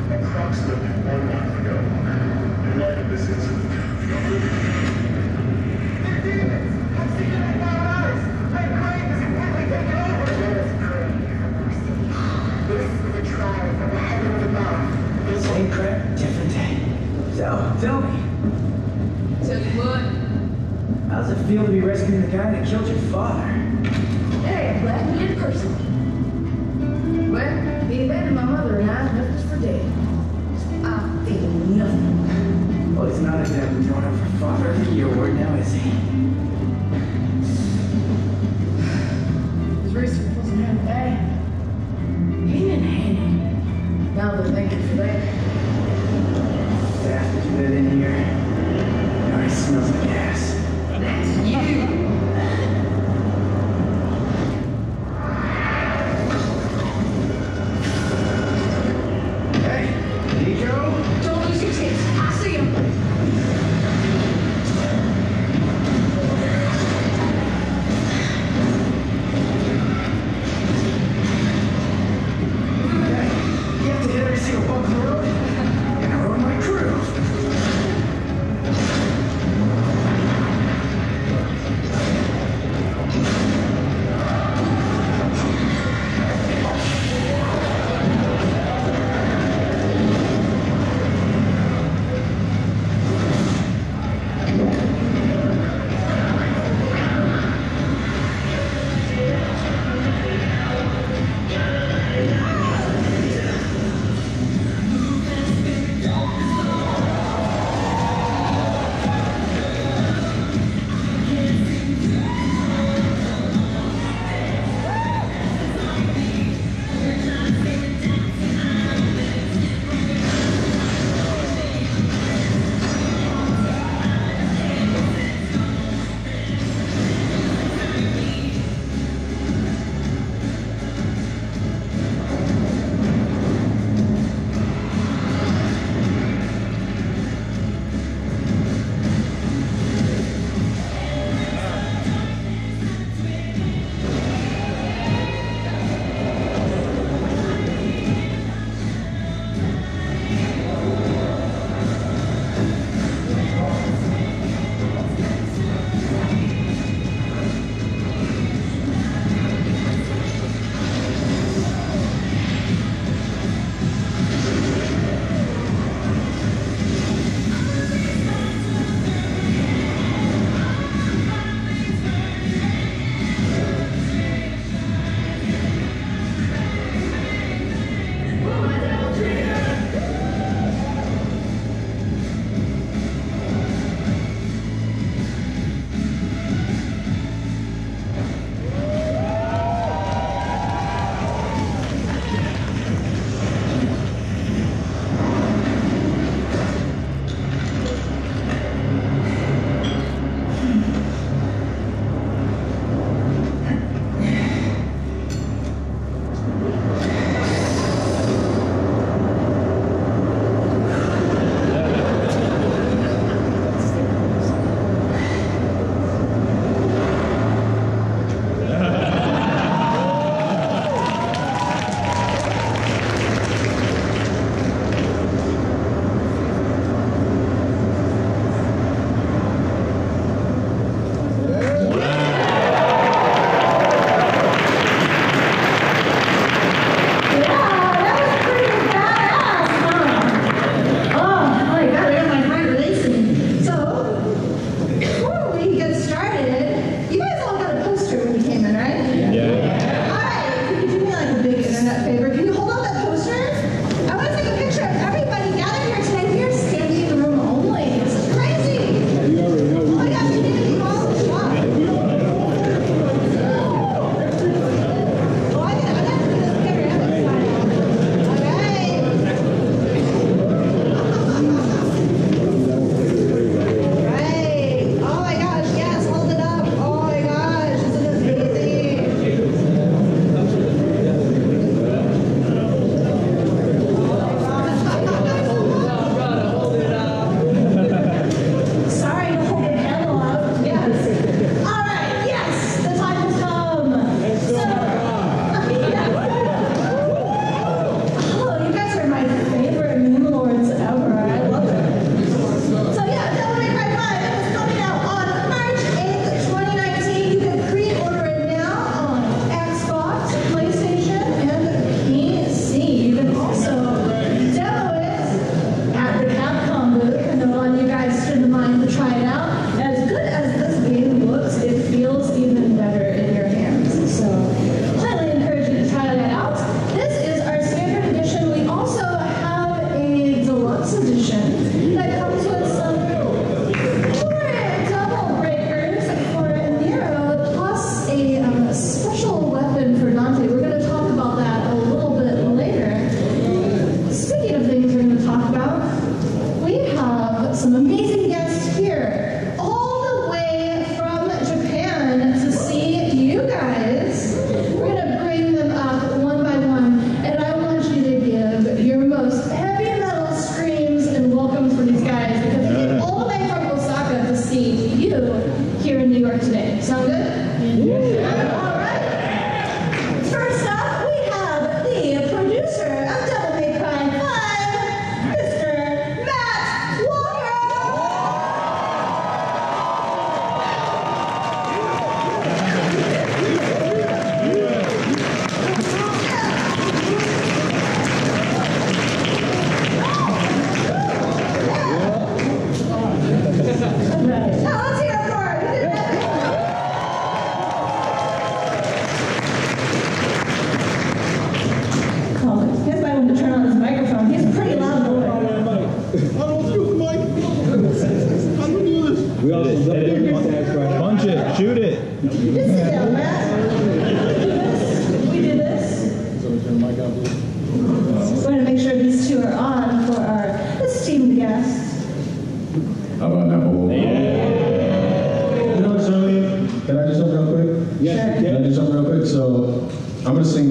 Approximately 1 month ago. In light of this incident, the They're demons! I've seen it with my own eyes! My brain is completely taken over! Let us pray for mercy. This is a trial from the heavens above. Same crap, different day. So, tell me, Tell you what, how's it feel to be rescuing the guy that killed your father? hey, left me in person. Well, he abandoned my mother and I left us for dead. I feel nothing. Well, it's not exactly going up for father of the year award now, is he? His research wasn't half bad. Came in handy. Now that I think for that. Have to do that in here. It already smells like gas. That's you! Hey, Nico? Don't lose your chance. I see him.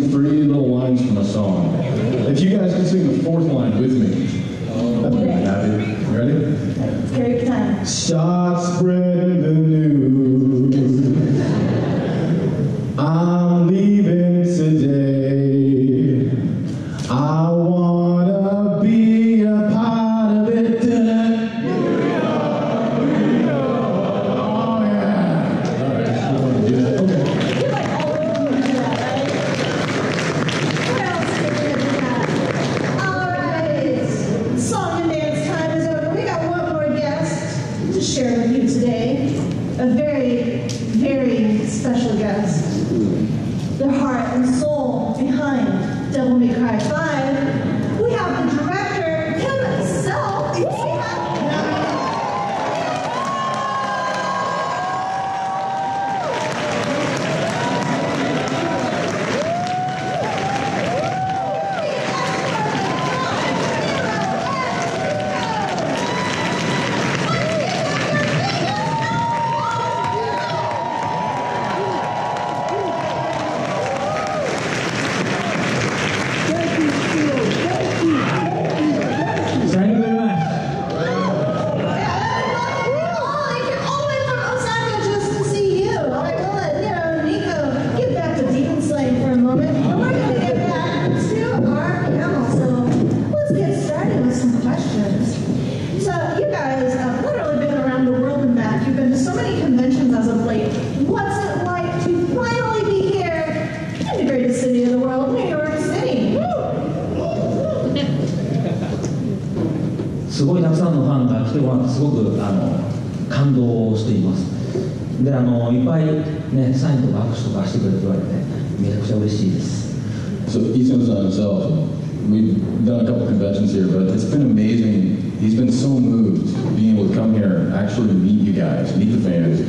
sing 3 little lines from a song. If you guys can sing the 4th line with me, I'd be really happy. You ready? Let's carry your time. Start spreading the news. I'm leaving today. I wanna be a part of it. Oh yeah. All right, you want to do that? Okay. You like always want to do that, right? What else can we do that? All right. Song and dance time is over. We got one more guest to share with you today. A very, very special guest. The heart and soul behind Devil May Cry 5. We have the director himself. We have Thank you very much. I came all the way from Osaka just to see you. All right, we'll let Nero and Nico get back to demon slaying for a moment. And we're going to get back to our panel. So let's get started with some questions. So you guys have literally been around the world and back. You've been to so many conventions as of late. What's it like to finally be here in the greatest city of the world, New York City? Woo! すごいたくさんのファンが来てもらってすごく感動しています。でいっぱいねサインとか握手とかしてくれって言われてめちゃくちゃ嬉しいです。 So Ethan's on himself. We've done a couple conventions here, but it's been amazing. He's been so moved being able to come here, actually meet you guys, meet the fans,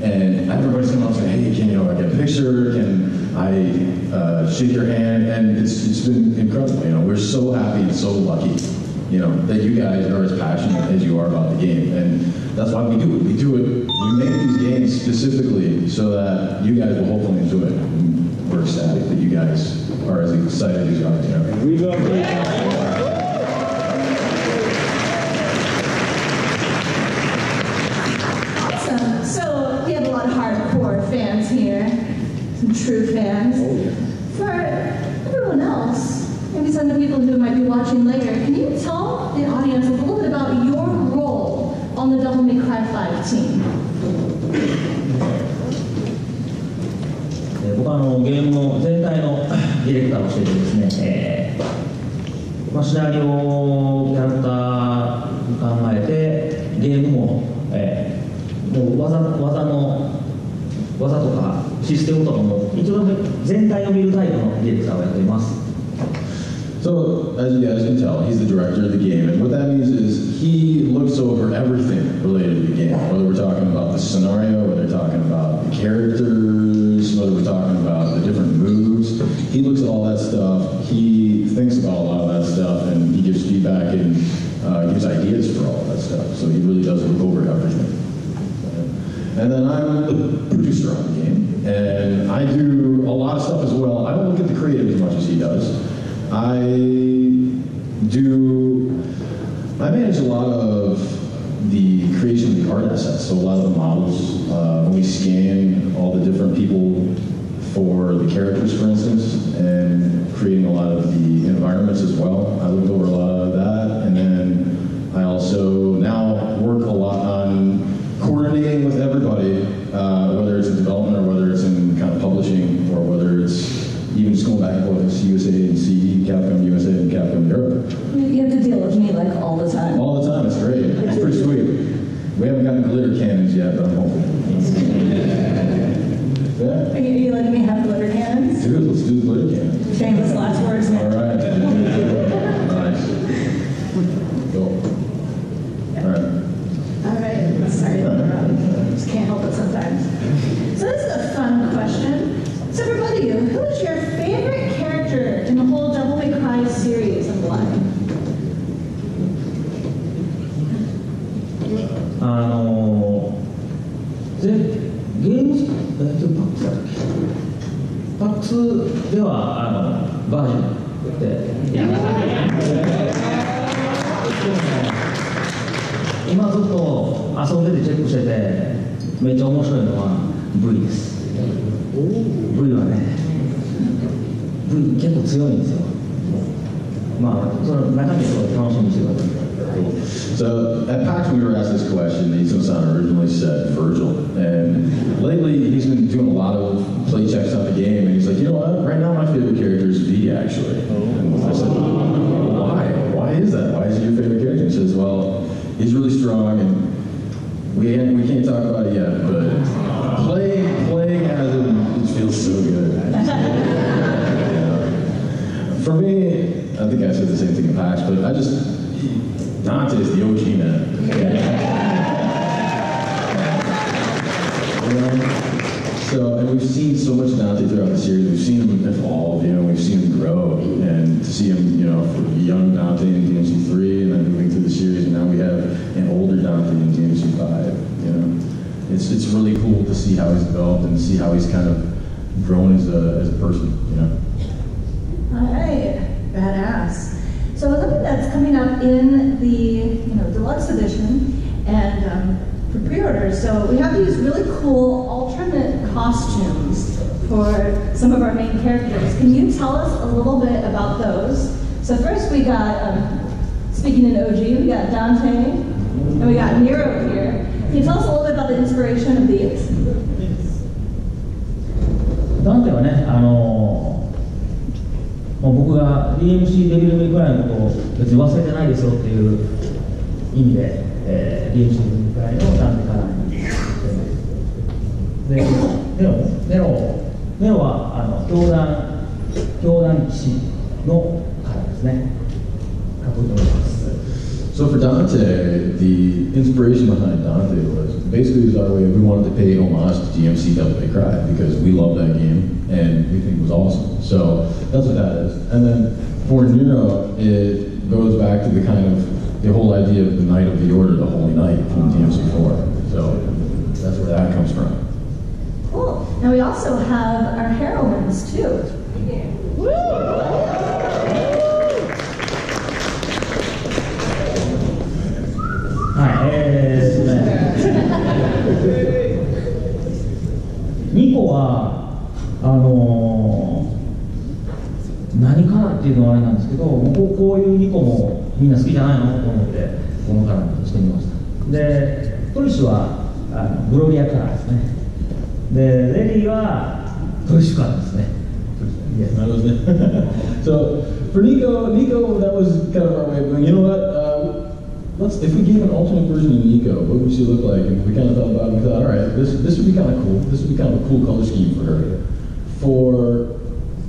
and everybody's coming up and saying, "Hey, can I get a picture? Can I shake your hand?" And it's been incredible. We're so happy and so lucky, that you guys are as passionate as you are about the game, and that's why we do it. We do it. We make these games specifically so that you guys will hopefully enjoy it. And we're ecstatic that you guys are as excited as you are. We love it. Awesome. So we have a lot of hardcore fans here, some true fans. For everyone else, maybe some of the people who might be watching later, can you tell the audience a little bit about your role on the Devil May Cry 5 team? 僕はゲームの全体のディレクターをしていてですね、シナリオキャラクター考えてゲームも、もう技とかシステムとかも一応全体を見るタイプのディレクターをやっています。 So, as you guys can tell, he's the director of the game, and what that means is he looks over everything related to the game, whether we're talking about the scenario, whether we're talking about the characters, whether we're talking about the different moves. He looks at all that stuff, he thinks about a lot of that stuff, and he gives feedback and gives ideas for all of that stuff, so he really does look over everything. And then I'm the producer on the game, and I do a lot of stuff as well. I don't look at the creative as much as he does. I manage a lot of the creation of the art assets, so a lot of the models. When we scan all the different people for the characters, for instance, and creating a lot of the environments as well. I look over a lot of that, and then I also now work a lot on coordinating with everybody, whether it's in development or whether it's in kind of publishing or whether it's even just going back and forth to USA and CE, Capcom USA and Capcom Europe. You have to deal with me like all the time. All the time, it's great. It's pretty sweet. We haven't gotten glitter cannons yet, but I'm hoping. Yeah. Are you letting me have glitter cannons? Dude, let's do the glitter バージョンってやります。今ずっと遊んでてチェックしててめっちゃ面白いのは V です。V はね V 結構強いんですよ。まあその中身を楽しみにしてください。So at PAX we were asked this question. Izumo-san originally said Virgil, and lately he's been doing a lot of play checks on the game, and he's like, you know what? Right now my favorite character is V actually. And I said, why? Why is that? Why is he your favorite character? He says, well, he's really strong, and we can't talk about it yet, but playing as him, it feels so good. For me, I think I said the same thing in PAX, but Dante is the OG, man. So, and we've seen so much Dante throughout the series. We've seen him evolve, we've seen him grow, and to see him, for young Dante in DMC3, and then moving through the series, and now we have an older Dante in DMC5. It's really cool to see how he's developed and see how he's kind of grown as a person, All right, badass. So look at that's coming up in the deluxe edition and for pre-orders. So we have these really cool alternate costumes for some of our main characters. Can you tell us a little bit about those? So first we got, speaking in OG, we got Dante and we got Nero here. Can you tell us a little bit about the inspiration of these? Dante はね、僕が DMC デビルメイクライのことを別に忘れてないですよっていう意味で、DMC デビルメイクライのダンテカラーにしてます。で、ネロは教団騎士のカラーですね。かっこいいと思います。So for Dante, the inspiration behind Dante was basically our way of we wanted to pay homage to DMC Devil May Cry because we love that game and we think it was awesome. So that's what that is. And then for Nero, it goes back to the whole idea of the Knight of the Order, the Holy Knight from DMC4. So that's where that comes from. Cool. Now we also have our heroines too. Woo! 2個は何かなっていうのはあれなんですけど、こういう2個もみんな好きじゃないのと思ってこのカラーにしてみました。で、トリッシュはグロリアカラーですね。で、レディはトリッシュカラーですね。That was it. So for Nico, that was kind of our way of going, you know what, if we gave an alternate version of Nico, what would she look like? And we kind of thought about it, we thought, all right, this would be kind of cool. This would be kind of a cool color scheme for her. For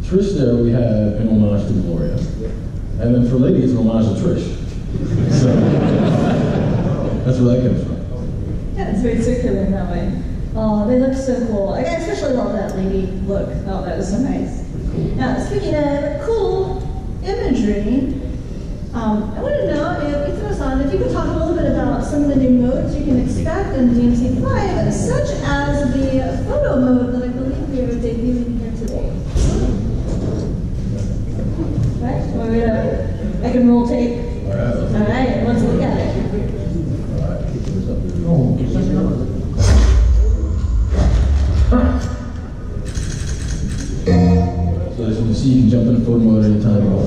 Trish there, we had an homage to Gloria. And then for Lady, it's an homage to Trish. So that's where that comes from. Yeah, it's very circular in that way. Oh, they look so cool. I especially love that lady look. Oh, that was so nice. Now, speaking of cool imagery, I want to know if Izumo-san, if you could talk a little bit about some of the new modes you can expect in DMC5, such as the photo mode that I believe we are debuting here today. Right? Want me to, I can roll tape. All right, let's look at it. So as you can see, you can jump in photo mode anytime you want.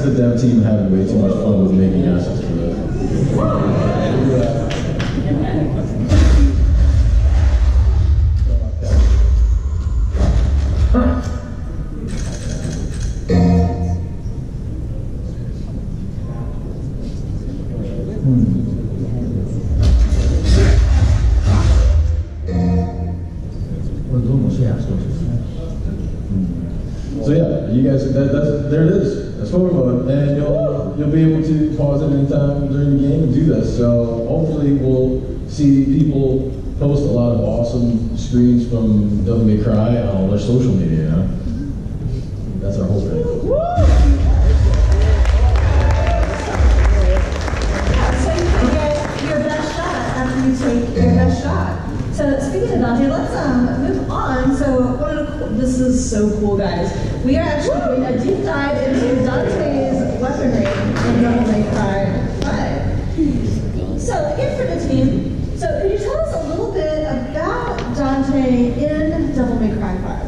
The dev team having way too much fun with making assets for this. So yeah, you guys, there it is. That's photo mode, and you'll be able to pause it anytime during the game and do this. So hopefully we'll see people post a lot of awesome screens from Devil May Cry on all their social media, you know? That's our whole thing. So you can get your best shot after you take your best shot. So speaking of Dante, let's move on. So this is so cool, guys. We are actually doing a deep dive into Dante's weaponry in Devil May Cry 5. So again for the team, so could you tell us a little bit about Dante in Devil May Cry 5?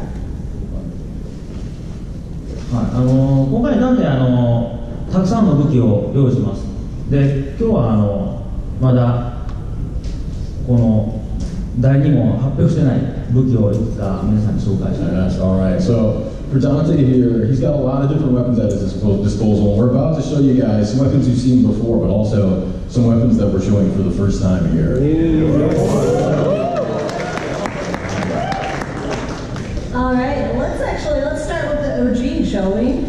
今回なんでたくさんの武器を用意します。で、今日はまだこの第2問発表してない武器をいくつか皆さんに紹介したい。Yes, all right. So for Dante here, he's got a lot of different weapons at his disposal, and we're about to show you guys some weapons you've seen before, but also some weapons that we're showing for the first time here. All right, let's start with the OG, shall we?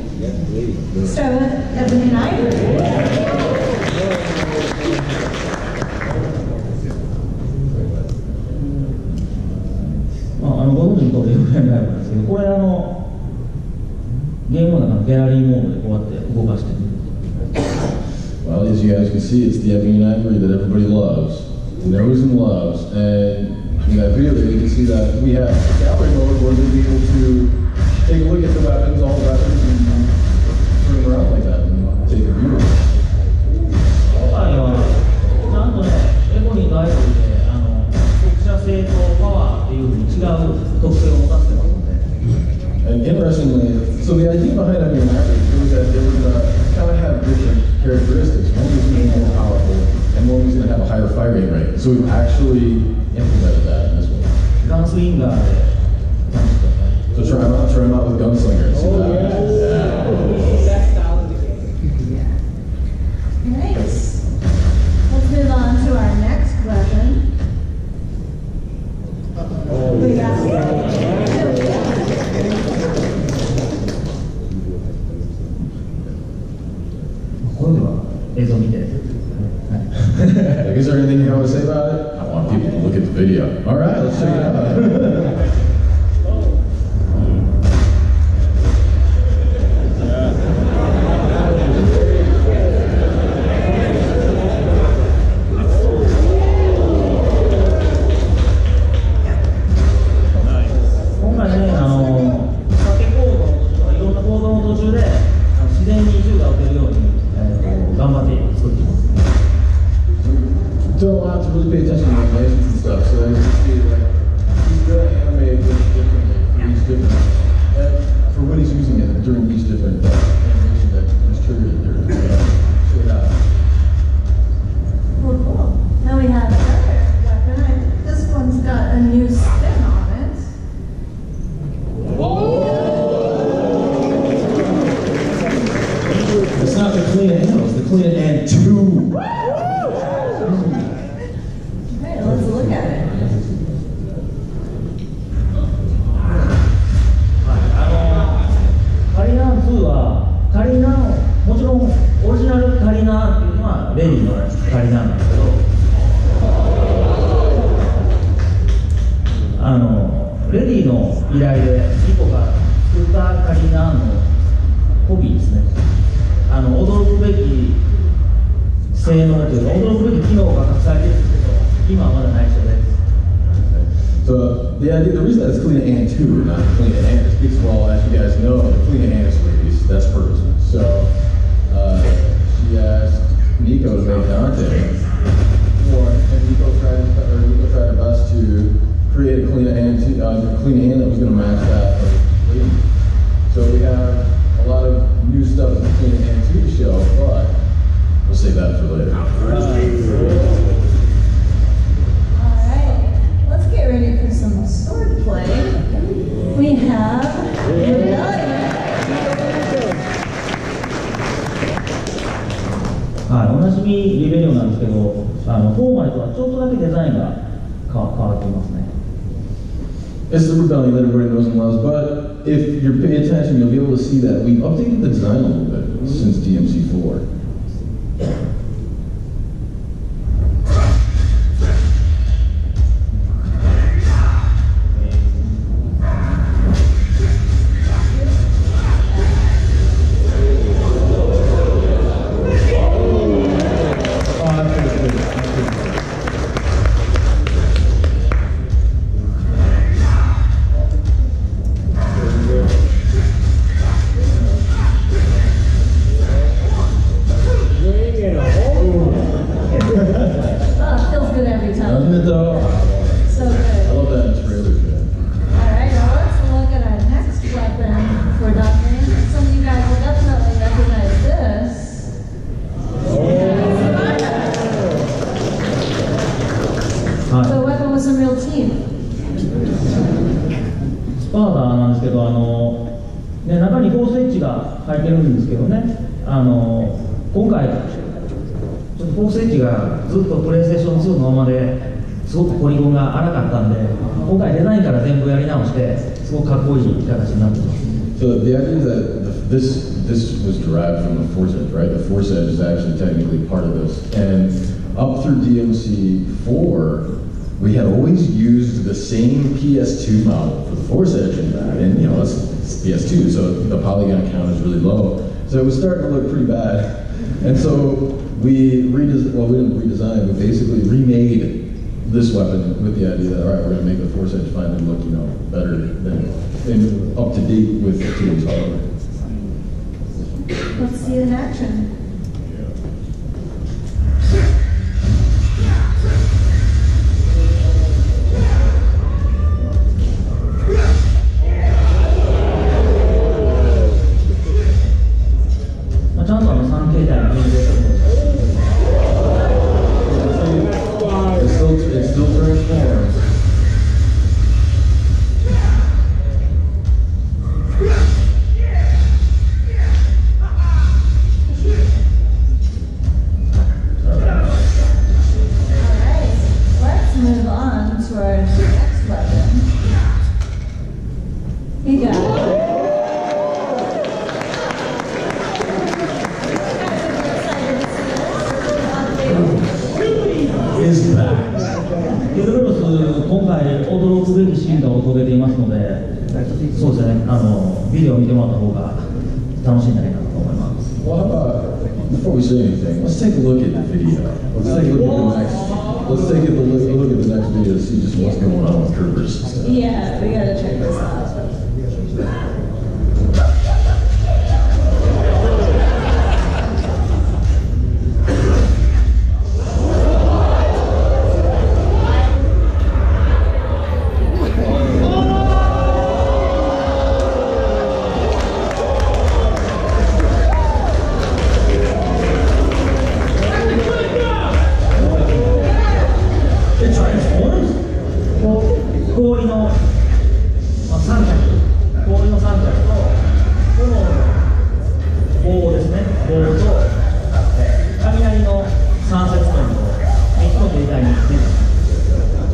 Start with Ebony Knight. ご存知の通り、エブライブなんですけど、これゲームの中のギャラリーモードでこうやって動かしてる。Well, as you guys can see, it's the ebony ivory that everybody loves, knows and loves, and in that video there you can see that we have a gallery mode where we'll be able to take a look at the weapons, all the weapons, and turn them around like that and take a view of them. 今回はちゃんとね、エボニーとアイボリーで特殊性とパワーっていうふうに違う特性を持たせてますので。And interestingly, so the idea behind ebony ivory was that they would kind of have different characteristics. One was going to be more powerful, and one was going to have a higher firing rate. So we've actually implemented that in this one. ガンスリンガーで。So try them out with Gunslinger. See that? Nice. Let's move on to our next weapon. We got これでは映像見て。Like, is there anything you want to say about it? I want people to look at the video. All right, let's check it out. Don't have to really pay attention to animations and stuff, so as you see, like, he's going to animate this differently for each different, for when he's using it during each different animation that is triggered here. Check it out. Well, cool. Now we have another weapon. This one's got a new spin on it. It's not the Kalina Ann, it's the Kalina Ann 2. Let's look at it. カリナーン2はカリナーン、もちろんオリジナルカリナーンっていうのはレディのカリナーンなんですけど、レディの依頼でリコが作ったカリナーンのコピーですね。驚くべき性能というか驚くべき機能が隠されているんですけど、今はまだ内緒です。So the reason that it's Kalina Ann 2, not Kalina Ann, is because, well, as you guys know, the Kalina Ann is released. That's purposeful. So she asked Nico to make Dante, and Nico tried her best to create a Kalina Ann that was going to match that of Lady. So we have a lot of new stuff in the Kalina Ann 2 to show, but we'll save that for later. Get ready for some sword play. We haveおなじみリベリオンなんですけど、4までとはちょっとだけデザインが変わっていますね。It's the rebellion that everybody knows and loves, but if you're paying attention, you'll be able to see that we've updated the design a little bit since DMC4. なんですけど、ね、中にフォースエッジが入ってるんですけどね、今回ちょっとフォースエッジがずっとプレイステーション2のままですごくポリゴンが荒かったんで、今回デザインから全部やり直してすごくかっこいい形になってます。So the idea is that this was derived from the Force Edge, right? The Force Edge is actually technically part of this, and up through DMC4, we had always used the same PS2 model for the Force Edge in that, and you know it's PS2, so the polygon count is really low, so it was starting to look pretty bad, and so we didn't redesign, we basically remade this weapon with the idea that, all right, we're going to make the Force Edge finally look, you know, better than and up to date with today's hardware. Let's see it in action. It still transforms. Move on to our next weapon. You got it. Is back. ケルベロス、今回驚くべき進化を遂げていますので、そうですね、ビデオを見てもらった方が楽しいんじゃないかなと思います。Well, how about, before we say anything, let's take a look at the video. Let's take a look at the next. Let's take a look at the next video to see just what's going on with Cerberus. Yeah, we gotta check this out.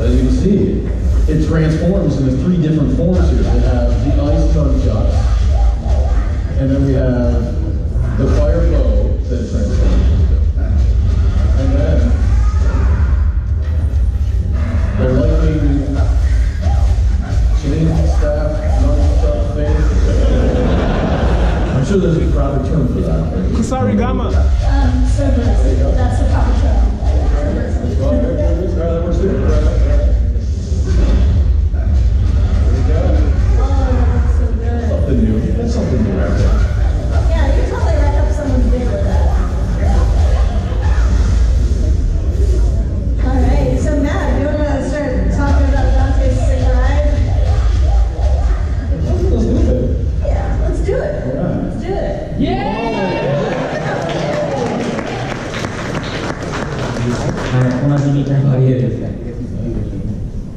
As you can see, it transforms into three different forms here. We have the ice gunshot, and then we have the fire bow that it transforms into. And then the lightning chain staff, non-stop thing. I'm sure there's a proper term for that. Kusarigama. Cerberus. That's the proper term. Well, that works too. Something new. That's something new right there. Yeah, you totally rack up someone's dick with that. Alright, so Matt, do you want to start talking about Dante's sick ride? Let's do it. Yeah, let's do it. All right. Let's do it. Yeah! はい、おなじみキャバリエですね。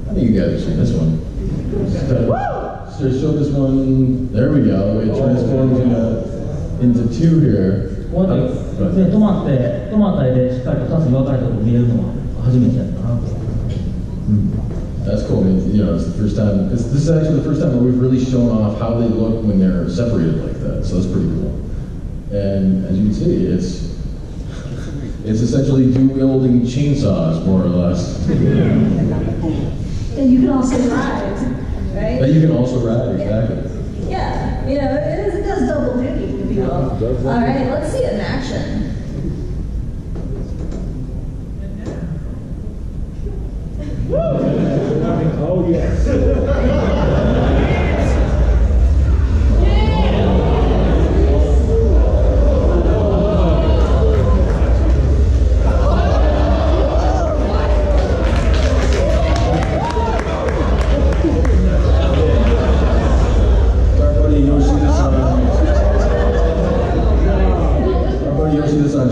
I think you guys have seen this one. So show this one. There we go. It transforms into two here. こうやって、ね、止まった絵でしっかりと2つに分かれたところ見れるのは初めてやったかなと。That's cool. I mean, you know, it's the first time. This is actually the first time that we've really shown off how they look when they're separated like that. So that's pretty cool. And as you can see, it's essentially dual-wielding chainsaws, more or less. And you can also ride, right? That you can also ride, exactly. Yeah, you know, it does double duty, if you will. All right, let's see it in action. Oh, yes.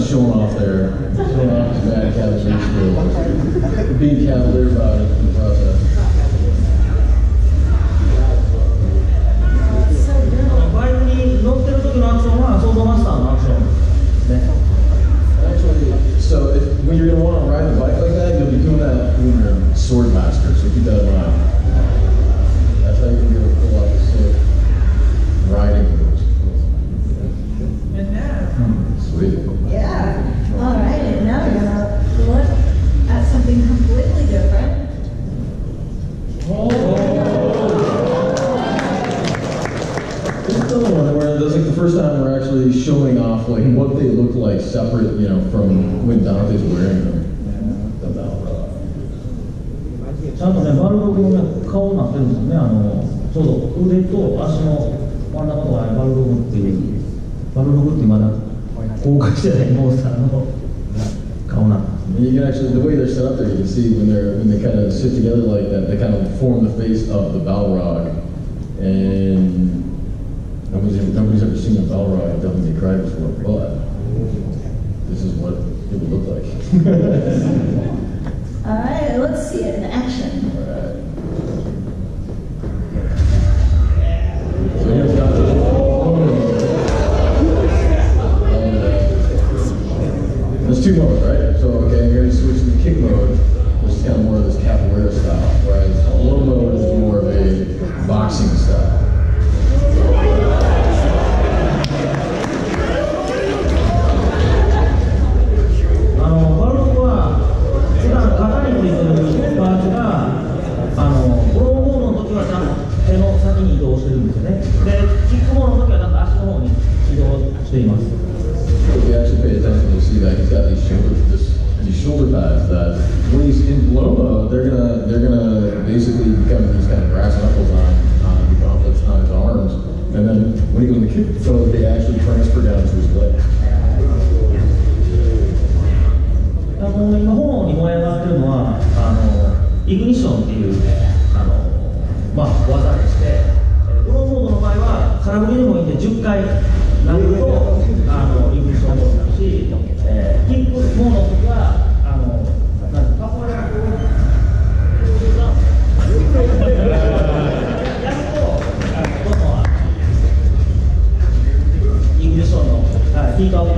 Showing off there, showing off his bad Cavalier skills. Being Cavalier about it. Where that's like the first time we're actually showing off like what they look like separate, you know, from when Dante's wearing them. The Balrog. ちゃんとね、バルログのね、顔になってるんですよね。ちょうど腕と足の真ん中のところにバルログっていうまだ公開してないモンスターの顔なんです。And you can actually, the way they're set up there, you can see when they kind of sit together like that, they kind of form the face of the Balrog. And nobody's ever seen a Balrog at Devil May Cry before, but this is what it would look like. All right, let's see it in action. All right. So here's Dante. There's two modes, right? So, okay, I'm going to switch to the kick mode, which is kind of more of this Cavaliere style, whereas low mode is more of a boxing style. バルログは普段肩についてるパーツがプロモードの時はちゃんと手の先に移動してるんですよね。で、キックモードの時はちゃんと足の方に移動しています。If you actually pay attention, you'll see that he's got these shoulder pads that when he's in low mode, they're gonna basically become these kind of brass knuckles on the gauntlets on his arms, and then when he goes in the kick mode, they actually transfer down to his legs. 今炎に燃え上がってるのはイグニッションっていう技でして、プロモードの場合は空振りでもいいんで10回投げるとイグニッションモードになるし、キックモードの時はカポエラをやるとどんどんイグニッションのヒートア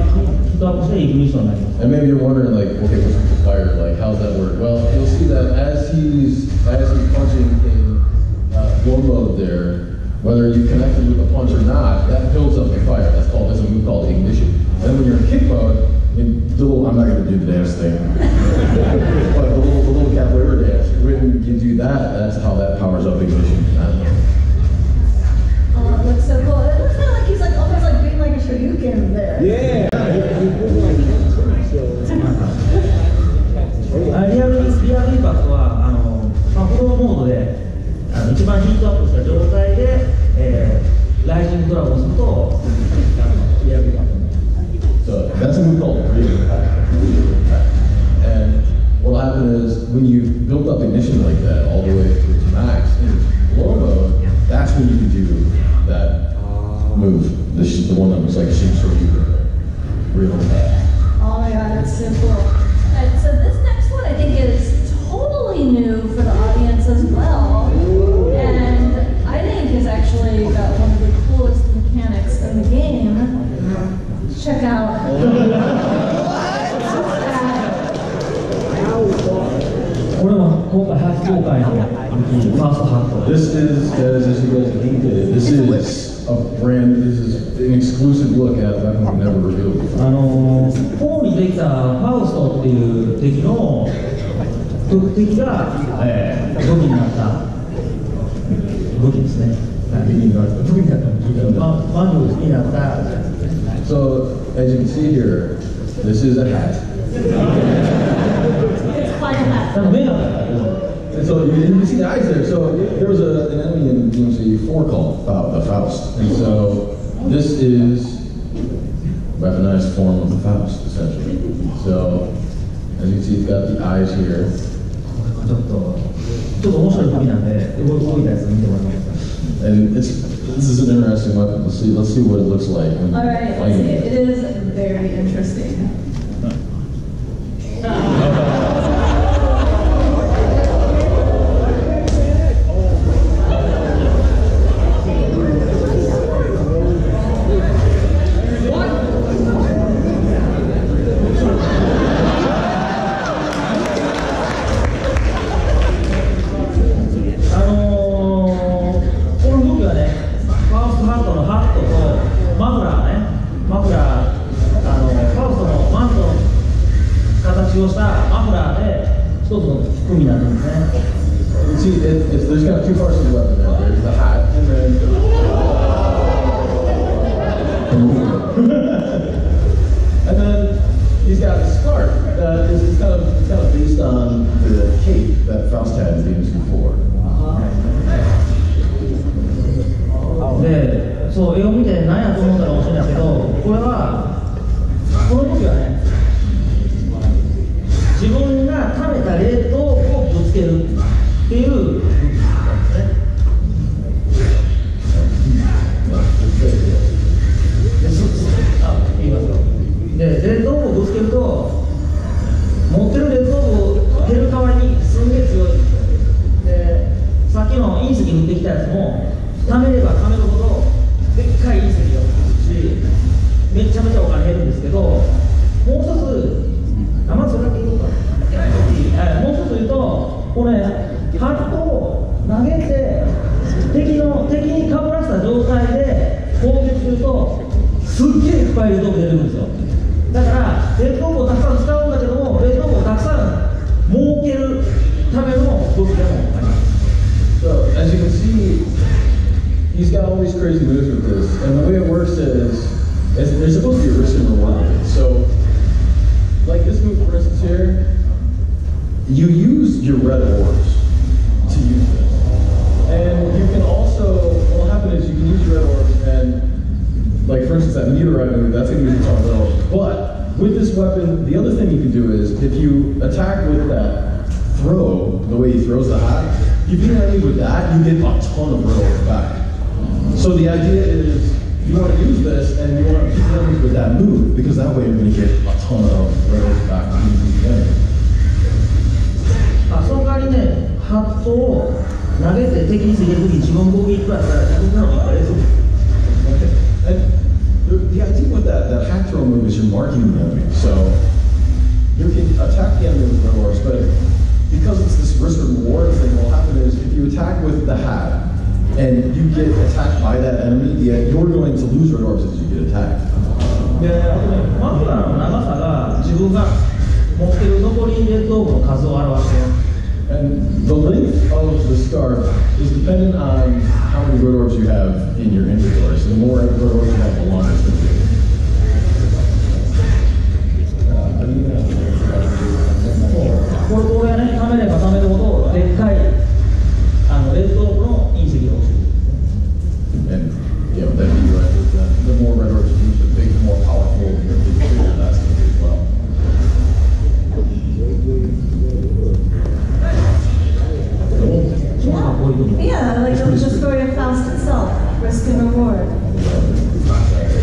ップしてイグニッションになります。And maybe you're wondering, like, okay, what's with the fire? Like, how's that work? Well, you'll see that as he's punching in low mode there, whether you connected with the punch or not, that builds up the fire. That's a move called ignition. And then when you're in kick mode, I'm not going to do the dance thing, but the little Cavaliere dance. When you do that, that's how that powers up ignition. Oh, it looks so cool. It looks kind of like he's like almost like doing like a Shoryuken there. Yeah. リアルインパクトはプロモードで一番ヒートアップした状態で、ライジングドラゴンをするとリアルインパクトになる。So that's a move called Garuda. And what'll happen is when you build up ignition like that all the way to its max in low mode, that's when you can do that move, the one that looks like a Shoryuken. Real fast. Oh my god, that's so cool. Alright, so this next one I think is totally new for the audience as well. And I think is actually got one of the coolest mechanics in the game. Check out. Faust Hat. This is, as you guys indicated, this is an exclusive look at weapon we've never revealed before. 王にできたファウストっていう敵の敵が、武器になった武器ですね。武器になった魔女になった。So as you can see here, this is a hat. It's quite a hat. And so you can see the eyes there. So there was an enemy in DMC4 called the Faust. And so this is a weaponized form of the Faust, essentially. So as you can see, it's got the eyes here. ちょっと面白い武器なんで、動いたやつ見てもらいます。And this is an interesting weapon. Let's see what it looks like. When All right, let's see. It is very interesting. there's got two parts of the weapon there. There's the hat, and then and then he's got a scarf. It's kind of based on the cape that Faust had in DMC5. で、そう、絵を見て何やと思ったら面白いんですけど、これは、この時はね、自分が食べた冷凍をぶつけるっていう武器なんですね。言いますよ。で、冷凍をぶつけると、持ってる冷凍を減る代わりにすんげえ強いんですよ。で、さっきの隕石に降ってきたやつも、貯めれば貯めるほどでっかい隕石が降ってくるし、めちゃめちゃお金減るんですけど、もう一つ、まずそれだけ言おうか。もう一つ言うと、これ、ハットを投げて、敵にかぶらせた状態で攻撃すると、すっげえいっぱい冷凍庫出てくるんですよ。だから、冷凍庫をたくさん使うんだけども、冷凍庫をたくさん儲けるための武器でもあります。So, as you can see, he's got all these crazy moves with this, and the way it works is there's supposed to be a risk and reward with it. So, like this move, for instance here, you use your red orbs to use this. And you can also, what will happen is you can use your red orbs and, like for instance that meteorite move, that's going to use its own red orbs. But with this weapon, the other thing you can do is, if you attack with that throw, the way he throws the hat, if you hit with that, you get a ton of red orbs back. So the idea is, you want to use this and you want to keep enemies with that move, because that way you're going to get a ton of red orbs back to use the enemy. その代わりね、ハットを投げて敵についてるときに自分攻撃プラス自分からもいっぱいです。And the idea with that hat throw move is you're marking the enemy. So you can attack the enemy with red orbs, but because it's this risk and reward thing, what will happen is if you attack with the hat and you get attacked by that enemy, you're going to lose red orbs as you get attacked. で、マフラーの長さが自分が持ってる残り冷凍庫の数を表しています。And the length of the scarf is dependent on how many red orbs you have in your inventory. So the more red orbs you have, the longer it's going to be. これはね、貯めれば貯めるほどでっかい冷凍庫の隕石が落ちる。And yeah, with that meteorite, the more red orbs you use, the bigger, more powerful, the bigger that's going to be as well. Yeah, like the story of Faust itself, risk and reward.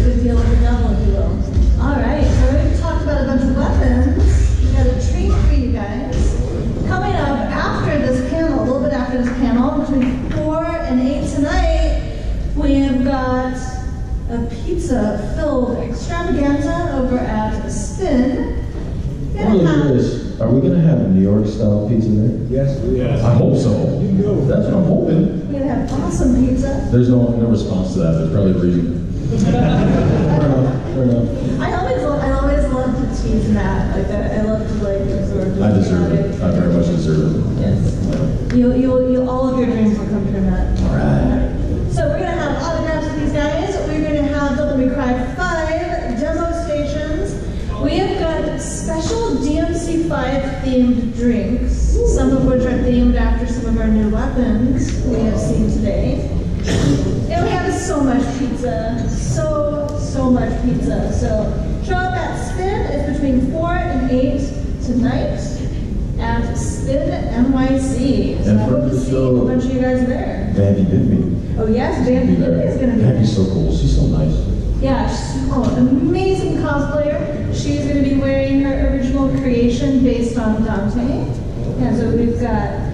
Good deal with the devil, if you will. Alright, so we've talked about a bunch of weapons. We got a treat for you guys. Coming up after this panel, a little bit after this panel, between 4 and 8 tonight, we've got a pizza-filled extravaganza over at Spin. I'm really curious, are we going to have New York style pizza there? Yes, yes. I hope so. That's what I'm hoping. We're gonna have awesome pizza. There's no response to that. There's probably a reason. Fair enough. I always love to tease Matt like that. I love to like absorb. I deserve it. I very much deserve it. Yes. You all of your dreams will come true, Matt. All right. So we're gonna have autographs with these guys. We're gonna have Devil May Cry 5 demo stations. We have got special DMC5 themed drinks, some of which are themed after some of our new weapons we have seen today. And we have so much pizza, so much pizza. So show up at Spin. It's between 4 and 8 tonight at Spin NYC. So I hope to see a bunch of you guys there. Vandy Bibby. Oh yes, Vandy Bibby is going to be there. Vandy's so cool. She's so nice. Yeah, she's an amazing cosplayer. She's going to be wearing her original creation based on Dante. And so we've got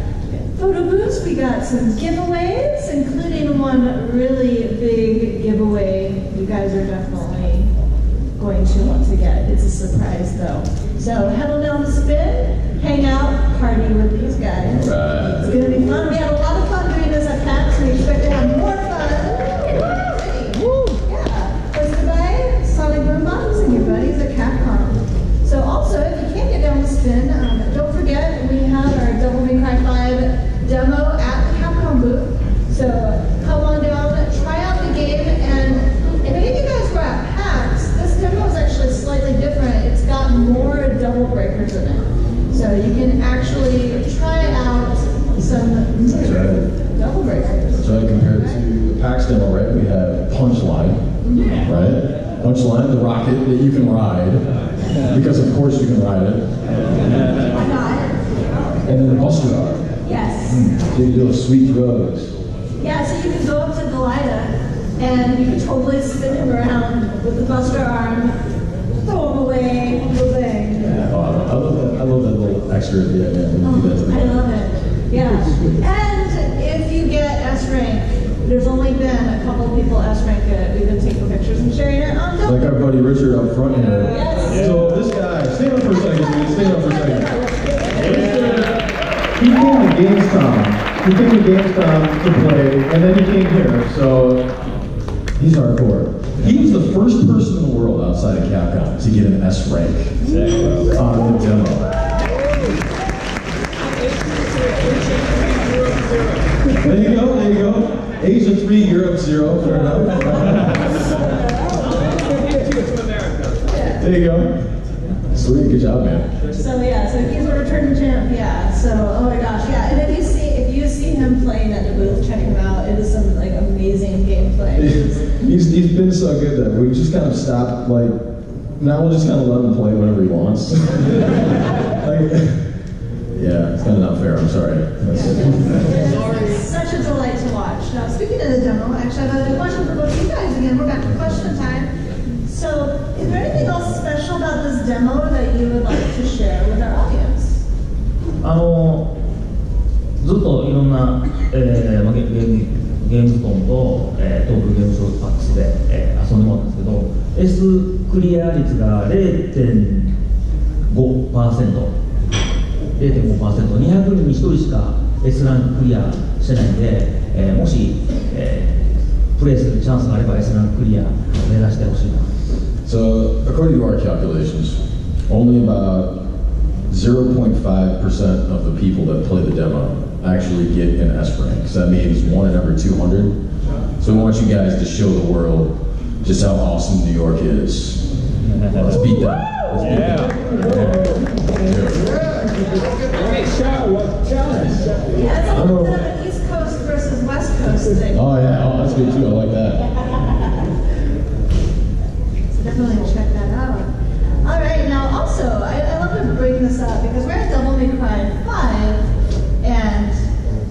photo booths, we got some giveaways, including one really big giveaway you guys are definitely going to want to get. It's a surprise though. So head on down to Spin, hang out, party with these guys. Right. It's going to be fun. We had a lot of fun doing this at PAX. We expect to have more fun. Sonic Boombox and your buddies at Capcom. So also, if you can't get down to Spin, don't forget we have our Devil May Cry 5 demo at Capcom. Right? Punchline, the rocket that you can ride, because of course you can ride it. Why not? And then the Buster Arm. Yes. So you do those sweet drugs. Yeah, so you can go up to Kalina and you can totally spin him around with the Buster Arm, throw him away, the thing. Yeah, oh, I love that little extra at the end. Oh, I love it. Yeah. And if you get S rank, there's only been a couple people S rank it. We've been taking pictures and sharing it on Like our buddy Richard up front here. Yes. So this guy, stand up for a second, dude. Stand up for a second. He came to Gamescom. He came to Gamescom to play, and then he came here, so He's hardcore. He was the first person in the world outside of Capcom to get an S rank on the demo. There you go, there you go. Asia 3, Europe 0, fair enough. There you go. Sweet, good job, man. So yeah, so he's a returning champ, yeah. So oh my gosh, yeah. And if you see him playing at the booth, check him out. It is some like amazing gameplay. He's been so good that we just kind of stopped, like, now we'll just kind of let him play whatever he wants. Like, yeah, it's kind of not fair, I'm sorry. It's such a delight to watch. Now speaking of the demo, actually I have a question for both of you guys again. We're back to question time. So, is there anything else special about this demo that you would like to share with our audience? ずっといろんな、ゲームズトンと、東京ゲームショーパックスで、遊んでもらったんですけど、S クリア率が 0.5%、200人に1人しか S ランククリアしてないんで、もし、プレイするチャンスがあれば S ランククリア目指してほしいな。So, according to our calculations, only about 0.5% of the people that play the demo actually get an S rank. So that means 1 in every 200. So we want you guys to show the world just how awesome New York is. Let's beat that. Let's beat that. Yeah, it's a little bit of an East Coast versus West Coast thing. Oh yeah, oh that's good too, I like that. So definitely check that out. Alright, now also, I love to bring this up because we're at Devil May Cry 5, and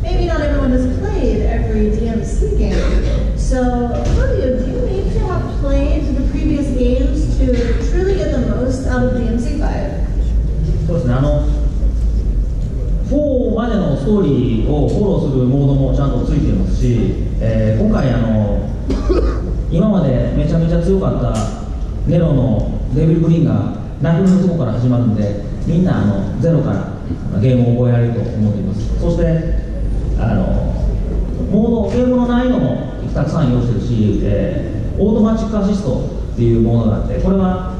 maybe not everyone has played every DMC game. So, Claudio, do you need to have played the previous games to truly get the most out of DMC5? そうですね、4までのストーリーをフォローするモードもちゃんとついていますし、今回今までめちゃめちゃ強かったネロのデビルブリンが泣くのとこから始まるんで、みんなゼロからゲームを覚えられると思っています。そしてモード、ゲームの難易度もたくさん用意してるし、オートマチックアシストっていうものがあって、これは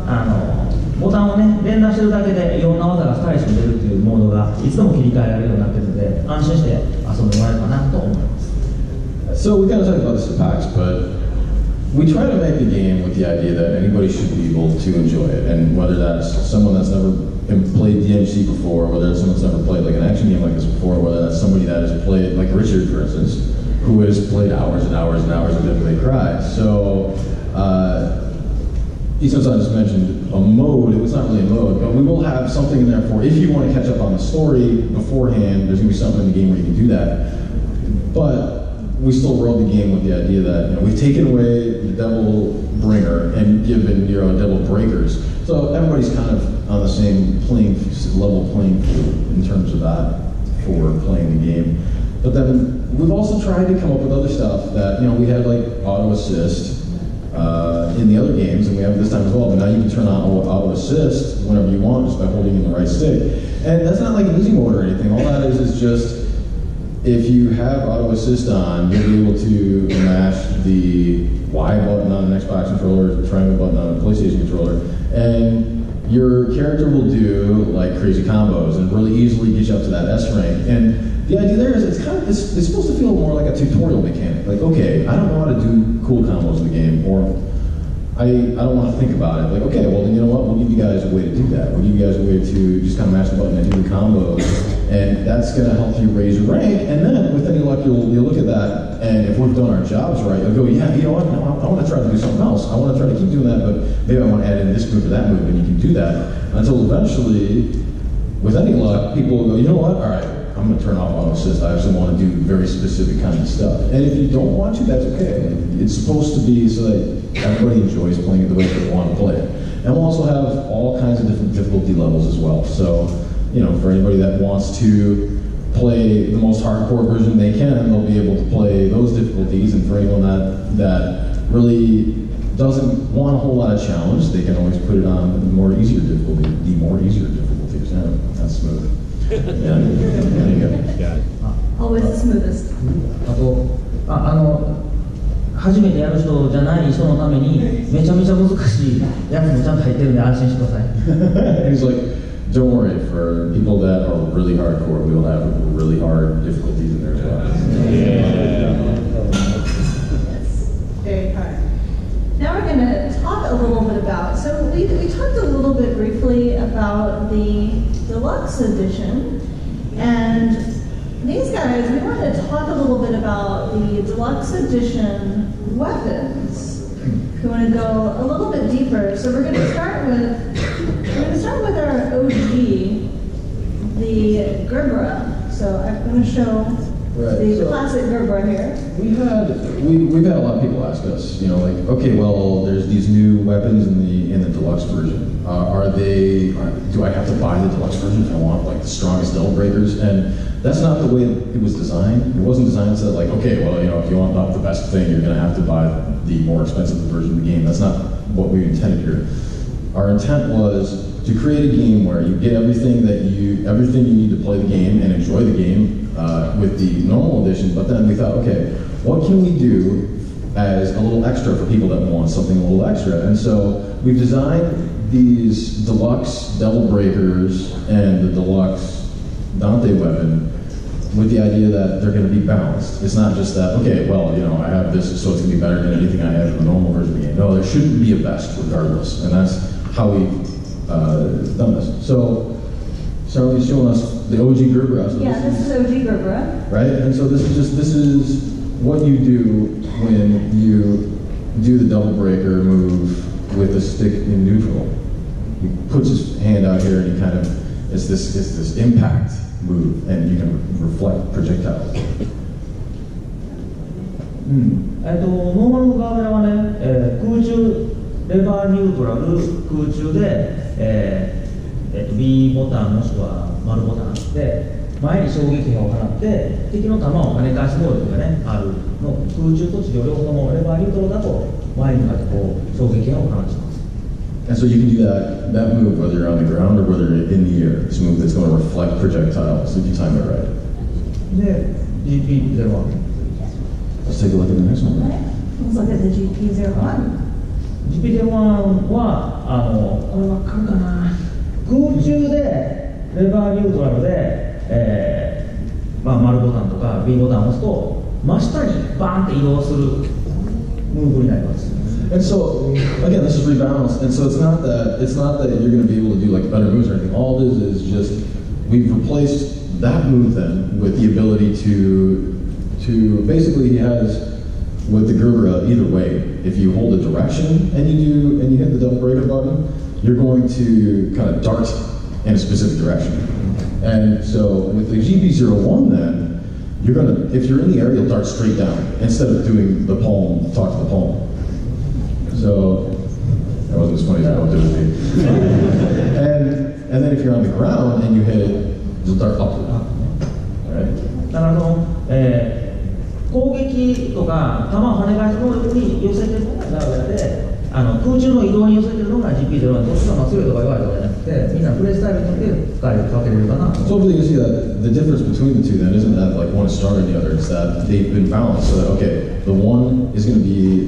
ボタンをね連打してるだけでいろんな技がスタイリッシュに出るっていうモードがいつでも切り替えられるようになってるので、安心して遊んでもらえるかなと思います。So we kind of talked about this in PAX, but we try to make the game with the idea that anybody should be able to enjoy it, and whether that's someone that's never played DMC before, whether it's someone that's never played like an action game like this before, whether that's somebody that has played, like Richard for instance, who has played hours and hours and hours of Devil May Cry. So, Ito-san just mentioned a mode. It was not really a mode, but we will have something in there for if you want to catch up on the story beforehand. There's going to be something in the game where you can do that. But we still wrote the game with the idea that we've taken away the Devil Bringer and given Nero Devil Breakers. So everybody's kind of on the same level playing field in terms of that for playing the game. But then we've also tried to come up with other stuff that, we had like auto assist in the other games, and we have this time as well, but now you can turn on auto assist whenever you want just by holding in the right stick. And that's not like an easy mode or anything. All that is just, if you have auto assist on, you'll be able to mash the Y button on an Xbox controller, the triangle button on a PlayStation controller, and your character will do like crazy combos and really easily get you up to that S rank. And the idea there is it's supposed to feel more like a tutorial mechanic. Like, okay, I don't know how to do cool combos in the game, or I don't want to think about it. Like, okay, well, then you know what? We'll give you guys a way to do that. We'll give you guys a way to just kind of mash the button and do the combos, and that's going to help you raise your rank. And then, with any luck, you'll look at that, and if we've done our jobs right, you'll go, yeah, you know what? No, I want to try to do something else. I want to try to keep doing that, but maybe I want to add in this move or that move, and you can do that until eventually, with any luck, people will go, you know what? All right, I'm going to turn off auto assist. I actually want to do very specific kind of stuff. And if you don't want to, that's okay. It's supposed to be so that everybody enjoys playing it the way they want to play it. And we'll also have all kinds of different difficulty levels as well. So, you know, for anybody that wants to play the most hardcore version they can, they'll be able to play those difficulties. And for anyone that really doesn't want a whole lot of challenge, they can always put it on the more easier difficulties. Yeah, that's smooth. Yeah, there you go. Got it. Always the smoothest. 初めてやる人じゃない人のためにめちゃめちゃ難しいやつもちゃんと入ってるんで安心してください。He's like, don't worry, for people that are really hardcore, we'll have really hard difficulties in there as well. Yes, very hard. Now we're going to talk a little bit about, so we talked a little bit briefly about the deluxe edition, and these guys, we want to talk a little bit about the deluxe edition weapons. We want to go a little bit deeper. So we're going to start with our OG, the Garuda. So I'm going to show the classic Garuda here. We've had a lot of people ask us, you know, like, okay, well, there's these new weapons in the deluxe version. Do I have to buy the deluxe version if I want like the strongest devil breakers? And that's not the way it was designed. It wasn't designed so that, like, okay, well, you know, if you want the best thing, you're going to have to buy the more expensive version of the game. That's not what we intended here. Our intent was to create a game where you get everything you need to play the game and enjoy the game with the normal edition. But then we thought, okay, what can we do as a little extra for people that want something a little extra? And so we've designed these deluxe devil breakers and the deluxe Dante weapon with the idea that they're going to be balanced. It's not just that, okay, well, you know, I have this, so it's going to be better than anything I have in the normal version of the game. No, there shouldn't be a best regardless, and that's how we've done this. So, Charlie's showing us the OG Garuda. So yeah, this is OG Garuda. Right, and so this is what you do when you do the double breaker move with the stick in neutral. He puts his hand out here and he kind of, it's this impact move, and you can reflect projectiles. ノーマルのガーベラはね、空中レバーニュートラル空中で、B ボタンもしくは丸ボタンで前に衝撃波を放って敵の弾を跳ね返す能力がねあるの空中と地上両方ともレバーニュートラルだと前に向かってこう衝撃波を放ちます。And so you can do that move whether you're on the ground or whether you're in the air. This move that's going to reflect projectiles if you time it right. で、GP01. Let's take a look at the next one. Let's look at the GP01. GP01 はこれわかるかな。空中でレバーニュートラルで、丸ボタンとか B ボタンを押すと真下にバーンって移動するムーブになります。And so, again, this is rebalanced, and so it's not that you're going to be able to do like better moves or anything. All it is just we've replaced that move then with the ability to basically he has with the Garuda either way. If you hold a direction and you hit the double breaker button, you're going to kind of dart in a specific direction. And so with the GP01 then, you're going to, if you're in the air, you'll dart straight down instead of doing the palm, talk to the palm. So that wasn't as funny as I hoped it would be. And then if you're on the ground and you hit it, you'll dart upward. Right? だから攻撃とか弾を跳ね返す能力に寄せてるのがガーベラで、空中の移動に寄せてるのが GP01 どっちが強いとか弱いとかじゃなくて、みんなプレイスタイルによって使い分けれるかな。So hopefully you see that the difference between the two then isn't that like one is stronger than the other. It's that they've been balanced. So that okay, the one is going to be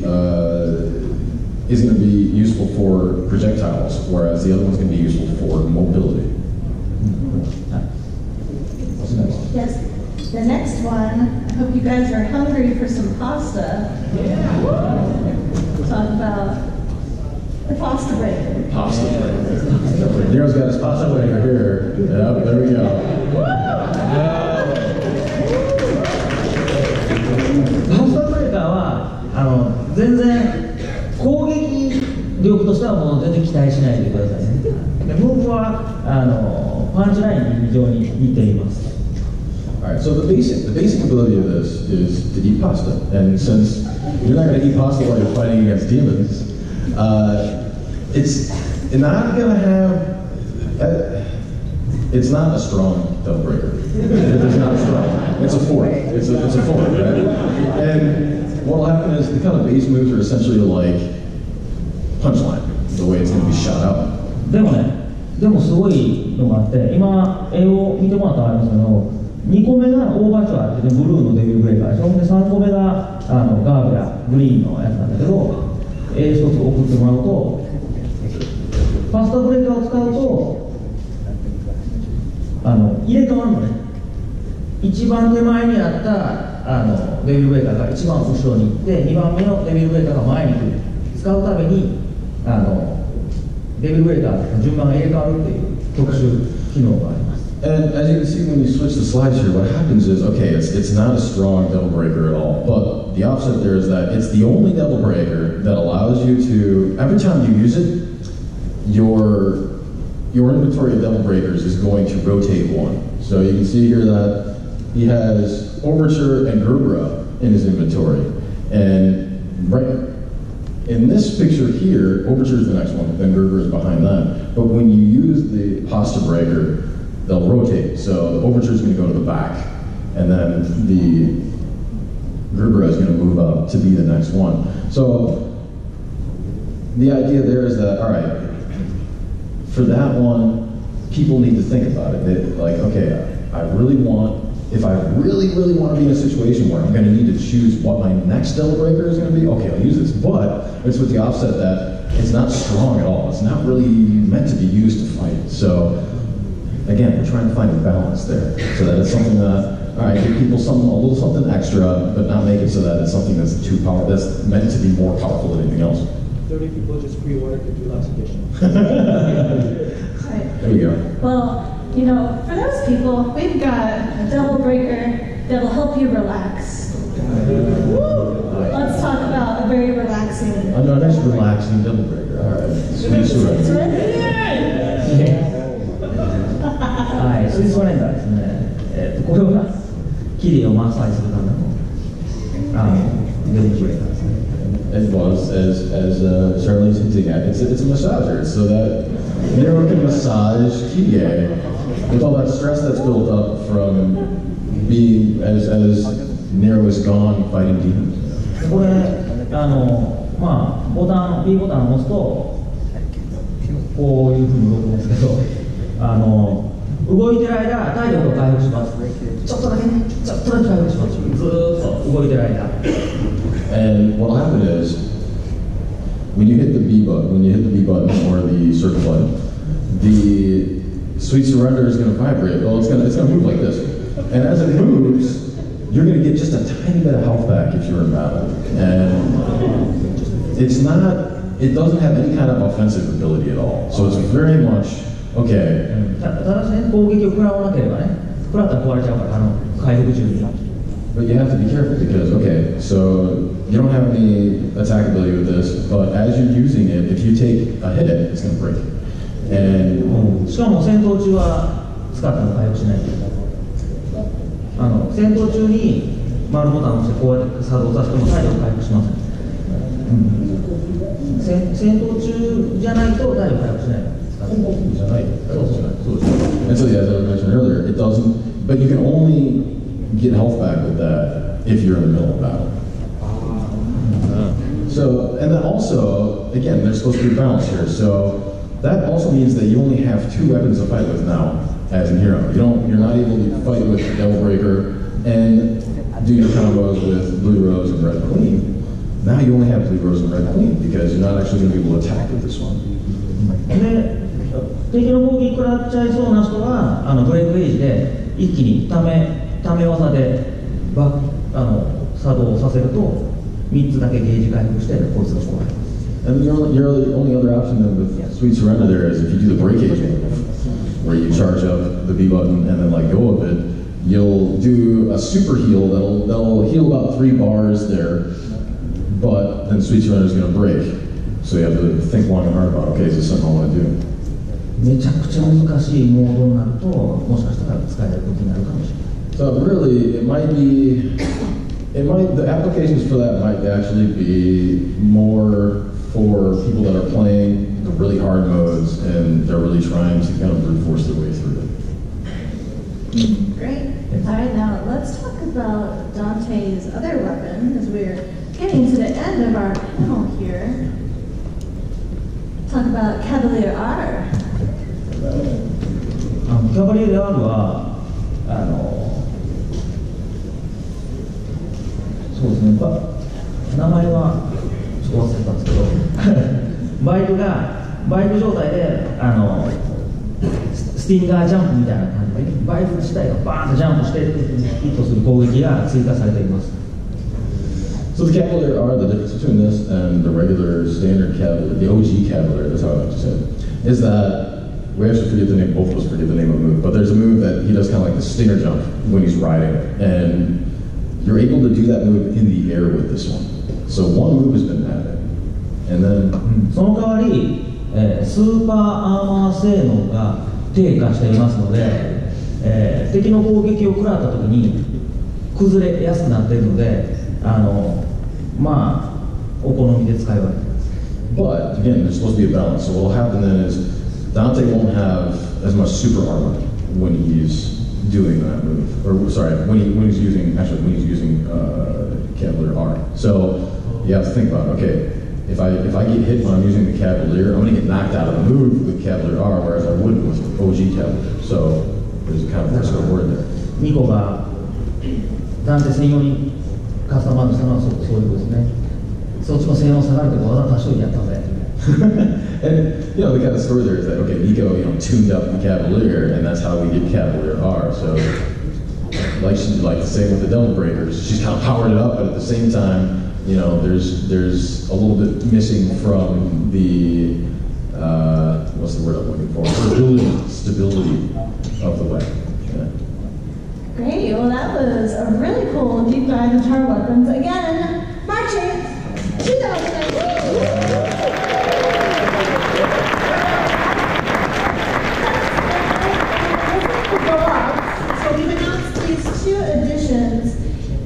useful for projectiles, whereas the other one's going to be useful for mobility. What's next? Yes. The next one, I hope you guys are hungry for some pasta. Yeah. Talk about The Faust breaker. Pasta breaker. Nero's got his pasta breaker here. Yep, there we go. ファーストブレーカーは全然攻撃力としてはもう全然期待しないでくださいね。でムーブはパンチラインに非常に似ています。Alright, so the basic ability of this is to eat pasta. And since you're not going to eat pasta while you're fighting against demons, it's not going to have... it's not a strong double breaker. It's not strong. It's a fourth. It's a fourth, right? And what will happen is the kind of base moves are essentially like punchline, the way it's going to be shot out. でもすごいのがあって、今絵を見てもらったらありますけど、2個目がオーバーチュアってブルーのデビルブレイカーでしょ。で3個目がガーブラグリーンのやつなんだけど、絵一つ送ってもらうと、ファーストブレイカーを使うと入れ替わるのね。一番手前にあったデビルブレイカーが一番後ろに行って、2番目のデビルブレイカーが前に来る。使うたびにデビルブレイカーの順番が入れ替わるっていう特殊機能があります。And as you can see when you switch the slides here, what happens is, okay, it's not a strong double breaker at all, but the opposite there is that it's the only double breaker that allows you to, every time you use it, your inventory of double breakers is going to rotate one. So you can see here that he has Overture and Garuda in his inventory. And right in this picture here, Overture is the next one, then Garuda is behind that. But when you use the pasta breaker, they'll rotate. So the Overture is going to go to the back, and then the Garuda is going to move up to be the next one. So the idea there is that, all right, for that one, people need to think about it. They, like, okay, I really want, if I really, really want to be in a situation where I'm going to need to choose what my next double breaker is going to be, okay, I'll use this. But it's with the offset that it's not strong at all. It's not really meant to be used to fight. So again, we're trying to find a balance there, so that it's something that, all right, give people a little something extra, but not make it so that it's something that's too powerful, that's meant to be more powerful than anything else. 30 people just pre-ordered the deluxe edition. There we go. Well, you know, for those people, we've got a double breaker that'll help you relax. Let's talk about a very relaxing. Oh, no, that's relaxing double breaker. All right. Sweet surrender. はい、スイーツワレンダーですね。これはキリをマッサージするためのデビルブレイカーですね。It was, as Charlene's hinting at, it's a massager, so that Nero can massage Kirie with all that stress that's built up from being, as Nero is gone fighting demons. これまあB ボタンを押すとこういうふうに動くんですけど、動いてる間体力を回復します。ちょっとだけね、ちょっとだけ回復します。ずーっと動いてる間。And what will happen is, when you hit the B button or the circle button, the sweet surrender is going to vibrate. Well, it's going to move like this, and as it moves, you're going to get just a tiny bit of health back if you're in battle. And it's not. It doesn't have any kind of offensive ability at all. So it's very much okay. ただしね、攻撃を食らわなければね、食らったら壊れちゃうから、回復中に。But you have to be careful because, okay, so you don't have any attack ability with this, but as you're using it, if you take a hit, it's going to break. And しかも戦闘中は使っても回復しない。戦闘中に丸ボタンを押してこうやって作動させても体力回復しません。戦闘中じゃないと体力回復しない。And so, yeah, as I mentioned earlier, it doesn't, but you can only get health back with that if you're in the middle of battle. So, and then also, again, there's supposed to be balance here. So that also means that you only have 2 weapons to fight with now as a hero. You're not able to fight with the Devil Breaker and do your combos with Blue Rose and Red Queen. Now you only have Blue Rose and Red Queen because you're not actually going to be able to attack with this one. で、敵の攻撃食らっちゃいそうな人はブレイクエイジで一気にため技で作動させると3つだけゲージ回復してこいつが壊れます。And your only other option then with Sweet Surrender there is if you do the breakage move, where you charge up the B button and then let go of it, you'll do a super heal that'll heal about 3 bars there, but then Sweet Surrender is going to break. So you have to think long and hard about, okay, is this something I want to do? めちゃくちゃ難しいモードになると、もしかしたら使えることになるかもしれない。So really, the applications for that might actually be more for people that are playing the really hard modes and they're really trying to kind of brute force their way through it. Great. All right, now let's talk about Dante's other weapon as we're getting to the end of our panel here. Talk about Cavaliere R. Cavaliere R はそうですね、名前はちょっと忘れたんですけどバイク状態でスティンガージャンプみたいな感じでバイク自体がバーンとジャンプしてヒットする攻撃が追加されています。So the Cavaliere R, the difference between this and the regular standard Cavaliere, the OG Cavaliere, that's how I like to say it, is that we actually forget the name, both of us forget the name of the move, but there's a move that he does kind of like the stinger jump when he's riding, and you're able to do that move in the air with this one. So one move has been added, and then その代わり、スーパーアーマー性能が低下していますので、敵の攻撃を食らった時に崩れやすくなっているので、まあお好みで使い分けています。 But again, there's supposed to be a balance. So what'll happen then is Dante won't have as much super armor when he's doing that move, or sorry, when he's using Cavaliere R. So you have to think about, okay, if I get hit when I'm using the Cavaliere, I'm going to get knocked out of the move with Cavaliere R, whereas I wouldn't with OG Cavaliere. So there's a kind of risk reward there. ニコがダンテ専用にカスタマイズしたのはそういうことですね。そっちの性能下がるけど技足しといてやったぜ。And you know the kind of story there is that okay, Nico tuned up the Cavaliere, and that's how we get Cavaliere R. So like the same with the Devil Breakers, she's kind of powered it up, but at the same time, there's a little bit missing from the what's the word I'm looking for? Stability of the weapon. Yeah. Great. Well, that was a really cool deep dive into our weapons. Again, March 8th, 2019. So we've announced these 2 editions,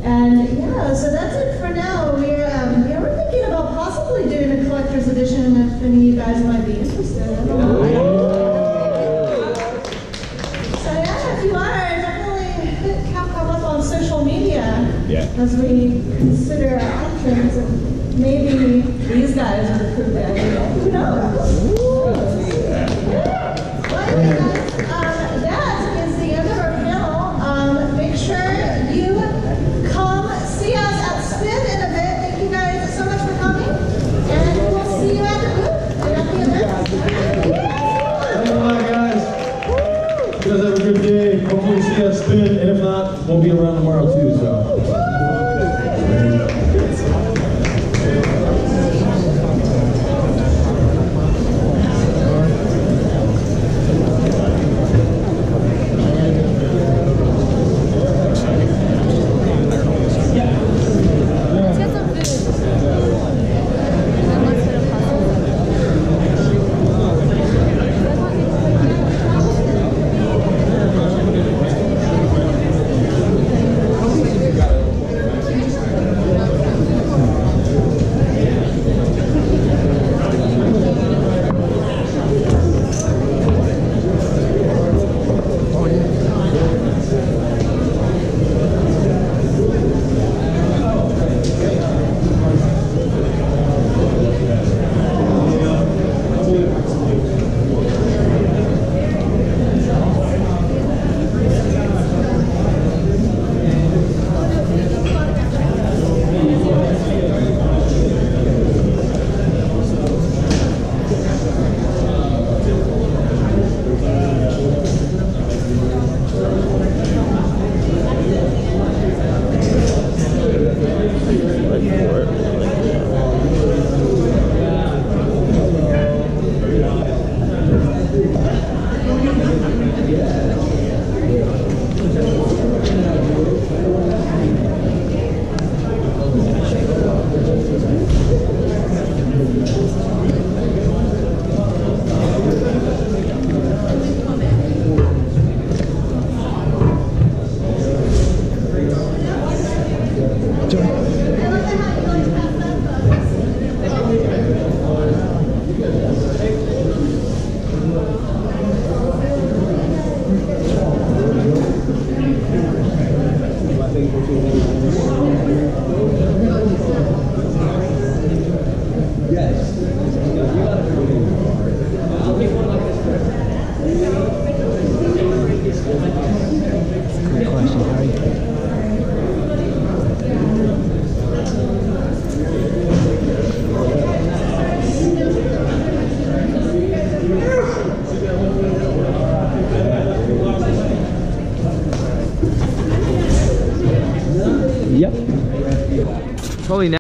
and yeah, so that's it for now. We're thinking about possibly doing a collector's edition if any of you guys might be interested. I don't know. So yeah, if you are, definitely hit Capcom up on social media as we consider probably now.